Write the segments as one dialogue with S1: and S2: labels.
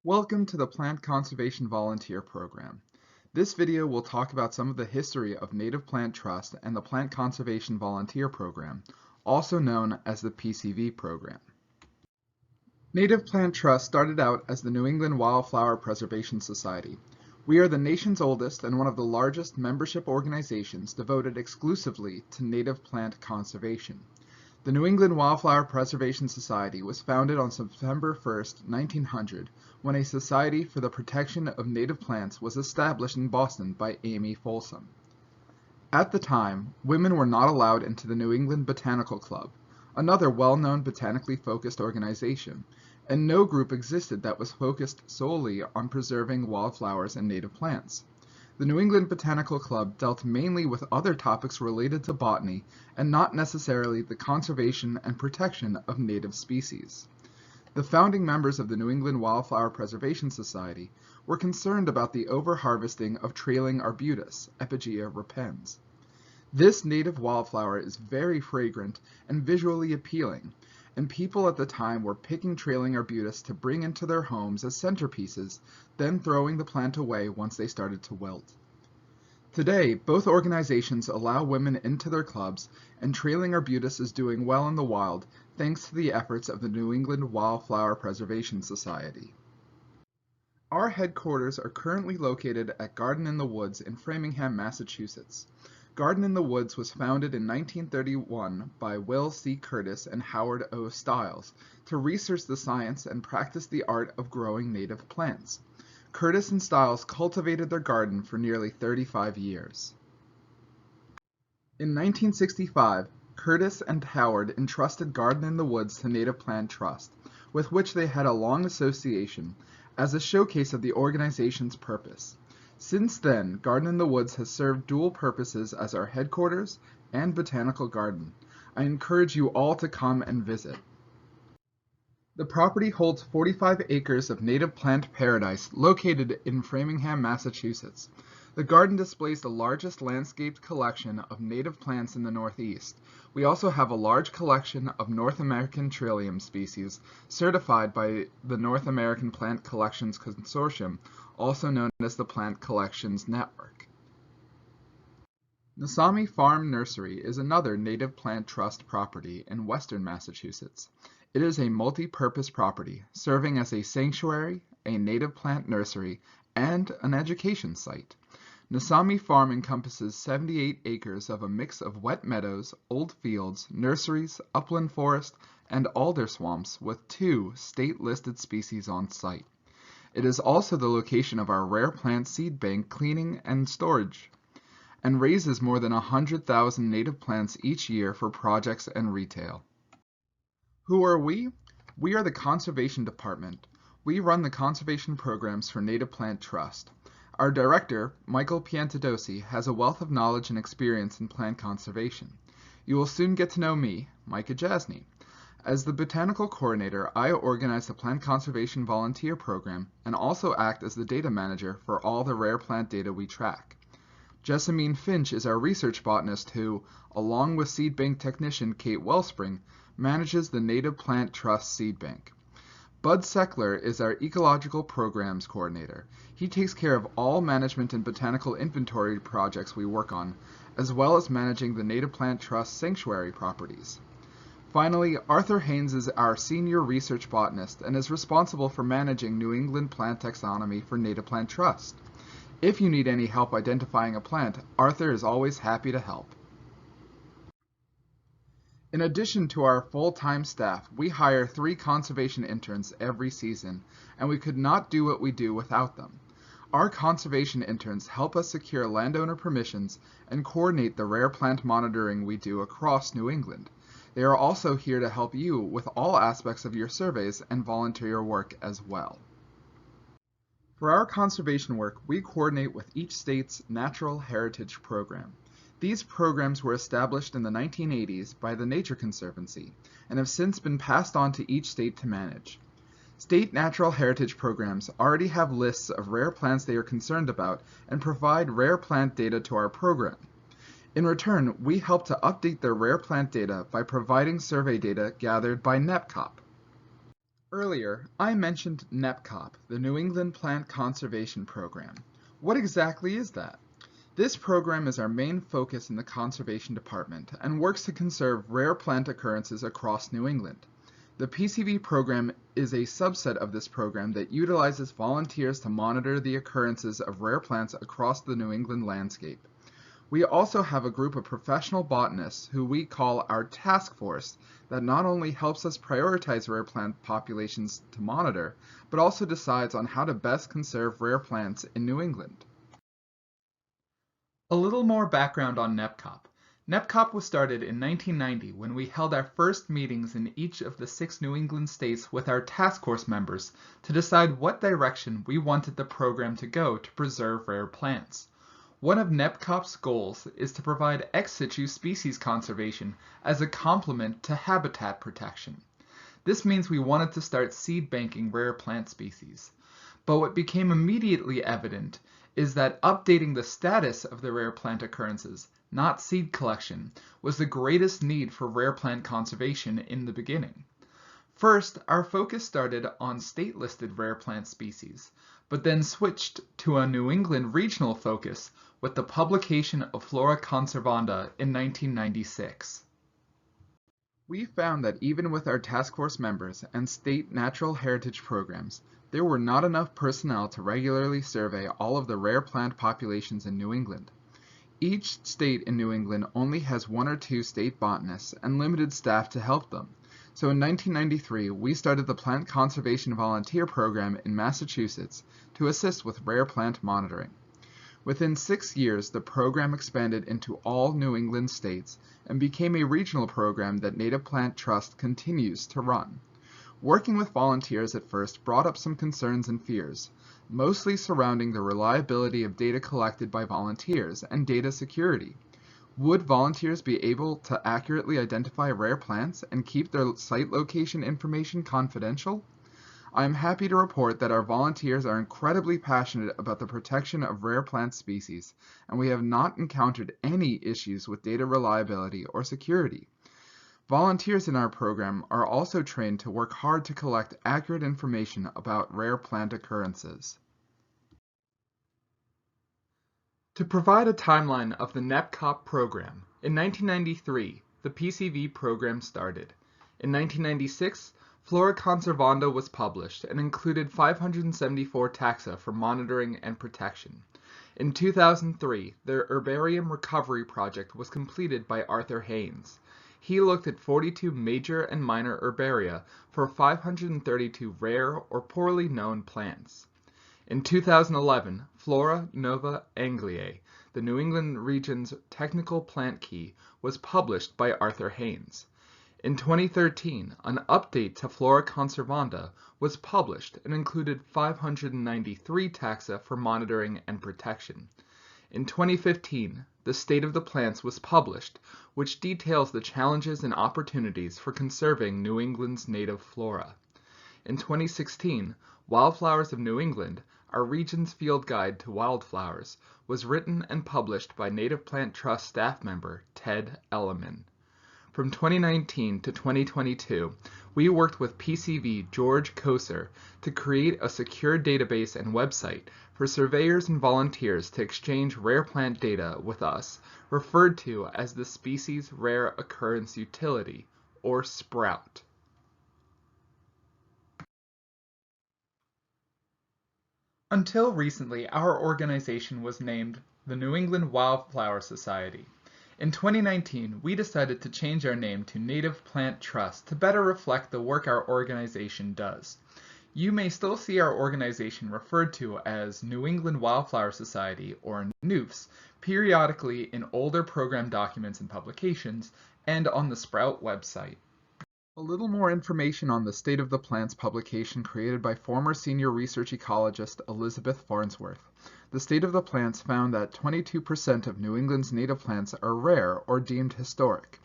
S1: Welcome to the Plant Conservation Volunteer Program. This video will talk about some of the history of Native Plant Trust and the Plant Conservation Volunteer Program, also known as the PCV Program. Native Plant Trust started out as the New England Wildflower Preservation Society. We are the nation's oldest and one of the largest membership organizations devoted exclusively to native plant conservation. The New England Wildflower Preservation Society was founded on September 1, 1900, when a Society for the Protection of Native Plants was established in Boston by Amy Folsom. At the time, women were not allowed into the New England Botanical Club, another well-known botanically focused organization, and no group existed that was focused solely on preserving wildflowers and native plants. The New England Botanical Club dealt mainly with other topics related to botany and not necessarily the conservation and protection of native species. The founding members of the New England Wildflower Preservation Society were concerned about the overharvesting of trailing arbutus, Epigea repens. This native wildflower is very fragrant and visually appealing, and people at the time were picking trailing arbutus to bring into their homes as centerpieces, then throwing the plant away once they started to wilt. Today, both organizations allow women into their clubs, and trailing arbutus is doing well in the wild thanks to the efforts of the New England Wildflower Preservation Society. Our headquarters are currently located at Garden in the Woods in Framingham, Massachusetts. Garden in the Woods was founded in 1931 by Will C. Curtis and Howard O. Stiles to research the science and practice the art of growing native plants. Curtis and Stiles cultivated their garden for nearly 35 years. In 1965, Curtis and Howard entrusted Garden in the Woods to Native Plant Trust, with which they had a long association, as a showcase of the organization's purpose. Since then, Garden in the Woods has served dual purposes as our headquarters and botanical garden. I encourage you all to come and visit. The property holds 45 acres of native plant paradise located in Framingham, Massachusetts. The garden displays the largest landscaped collection of native plants in the Northeast. We also have a large collection of North American Trillium species certified by the North American Plant Collections Consortium, also known as the Plant Collections Network. Nasami Farm Nursery is another Native Plant Trust property in western Massachusetts. It is a multi-purpose property, serving as a sanctuary, a native plant nursery, and an education site. Nasami Farm encompasses 78 acres of a mix of wet meadows, old fields, nurseries, upland forest, and alder swamps with 2 state-listed species on site. It is also the location of our rare plant seed bank cleaning and storage, and raises more than 100,000 native plants each year for projects and retail. Who are we? We are the Conservation Department. We run the conservation programs for Native Plant Trust. Our director, Michael Piantadosi, has a wealth of knowledge and experience in plant conservation. You will soon get to know me, Micah Jasny. As the botanical coordinator, I organize the Plant Conservation Volunteer Program and also act as the data manager for all the rare plant data we track. Jessamine Finch is our research botanist who, along with seed bank technician Kate Wellspring, manages the Native Plant Trust Seed Bank. Bud Seckler is our ecological programs coordinator. He takes care of all management and botanical inventory projects we work on, as well as managing the Native Plant Trust sanctuary properties. Finally, Arthur Haynes is our senior research botanist and is responsible for managing New England plant taxonomy for Native Plant Trust. If you need any help identifying a plant, Arthur is always happy to help. In addition to our full-time staff, we hire 3 conservation interns every season, and we could not do what we do without them. Our conservation interns help us secure landowner permissions and coordinate the rare plant monitoring we do across New England. They are also here to help you with all aspects of your surveys and volunteer work as well. For our conservation work, we coordinate with each state's Natural Heritage Program. These programs were established in the 1980s by the Nature Conservancy and have since been passed on to each state to manage. State natural heritage programs already have lists of rare plants they are concerned about and provide rare plant data to our program. In return, we help to update their rare plant data by providing survey data gathered by NEPCOP. Earlier, I mentioned NPCOP, the New England Plant Conservation Program. What exactly is that? This program is our main focus in the Conservation Department and works to conserve rare plant occurrences across New England. The PCV program is a subset of this program that utilizes volunteers to monitor the occurrences of rare plants across the New England landscape. We also have a group of professional botanists who we call our task force that not only helps us prioritize rare plant populations to monitor, but also decides on how to best conserve rare plants in New England. A little more background on NPCOP. NPCOP was started in 1990 when we held our first meetings in each of the 6 New England states with our task force members to decide what direction we wanted the program to go to preserve rare plants. One of NPCOP's goals is to provide ex situ species conservation as a complement to habitat protection. This means we wanted to start seed banking rare plant species. But what became immediately evident is that updating the status of the rare plant occurrences, not seed collection, was the greatest need for rare plant conservation in the beginning. First, our focus started on state-listed rare plant species, but then switched to a New England regional focus with the publication of Flora Conservanda in 1996. We found that even with our task force members and state natural heritage programs, there were not enough personnel to regularly survey all of the rare plant populations in New England. Each state in New England only has 1 or 2 state botanists and limited staff to help them. So in 1993, we started the Plant Conservation Volunteer Program in Massachusetts to assist with rare plant monitoring. Within 6 years, the program expanded into all New England states and became a regional program that Native Plant Trust continues to run. Working with volunteers at first brought up some concerns and fears, mostly surrounding the reliability of data collected by volunteers and data security. Would volunteers be able to accurately identify rare plants and keep their site location information confidential? I am happy to report that our volunteers are incredibly passionate about the protection of rare plant species, and we have not encountered any issues with data reliability or security. Volunteers in our program are also trained to work hard to collect accurate information about rare plant occurrences. To provide a timeline of the NPCOP program, in 1993, the PCV program started. In 1996, Flora Conservanda was published and included 574 taxa for monitoring and protection. In 2003, the Herbarium Recovery Project was completed by Arthur Haynes. He looked at 42 major and minor herbaria for 532 rare or poorly known plants. In 2011, Flora Nova Angliae, the New England region's technical plant key, was published by Arthur Haynes. In 2013, an update to Flora Conservanda was published and included 593 taxa for monitoring and protection. In 2015, The State of the Plants was published, which details the challenges and opportunities for conserving New England's native flora. In 2016, Wildflowers of New England, our region's field guide to wildflowers, was written and published by Native Plant Trust staff member Ted Elliman. From 2019 to 2022, we worked with PCV George Koser to create a secure database and website for surveyors and volunteers to exchange rare plant data with us, referred to as the Species Rare Occurrence Utility, or SPROUT. Until recently, our organization was named the New England Wildflower Society. In 2019, we decided to change our name to Native Plant Trust to better reflect the work our organization does. You may still see our organization referred to as New England Wildflower Society, or NEWS, periodically in older program documents and publications, and on the Sprout website. A little more information on the State of the Plants publication created by former senior research ecologist Elizabeth Farnsworth. The State of the Plants found that 22% of New England's native plants are rare or deemed historic.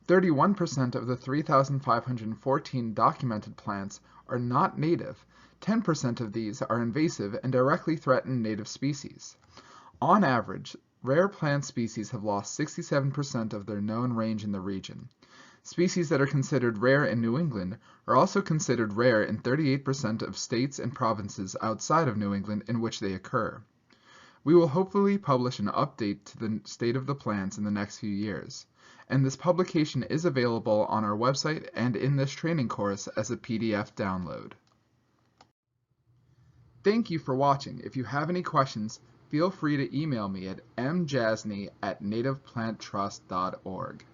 S1: 31% of the 3,514 documented plants are not native. 10% of these are invasive and directly threaten native species. On average, rare plant species have lost 67% of their known range in the region. Species that are considered rare in New England are also considered rare in 38% of states and provinces outside of New England in which they occur. We will hopefully publish an update to the state of the plants in the next few years, and this publication is available on our website and in this training course as a PDF download. Thank you for watching. If you have any questions, feel free to email me at mjasny@nativeplanttrust.org.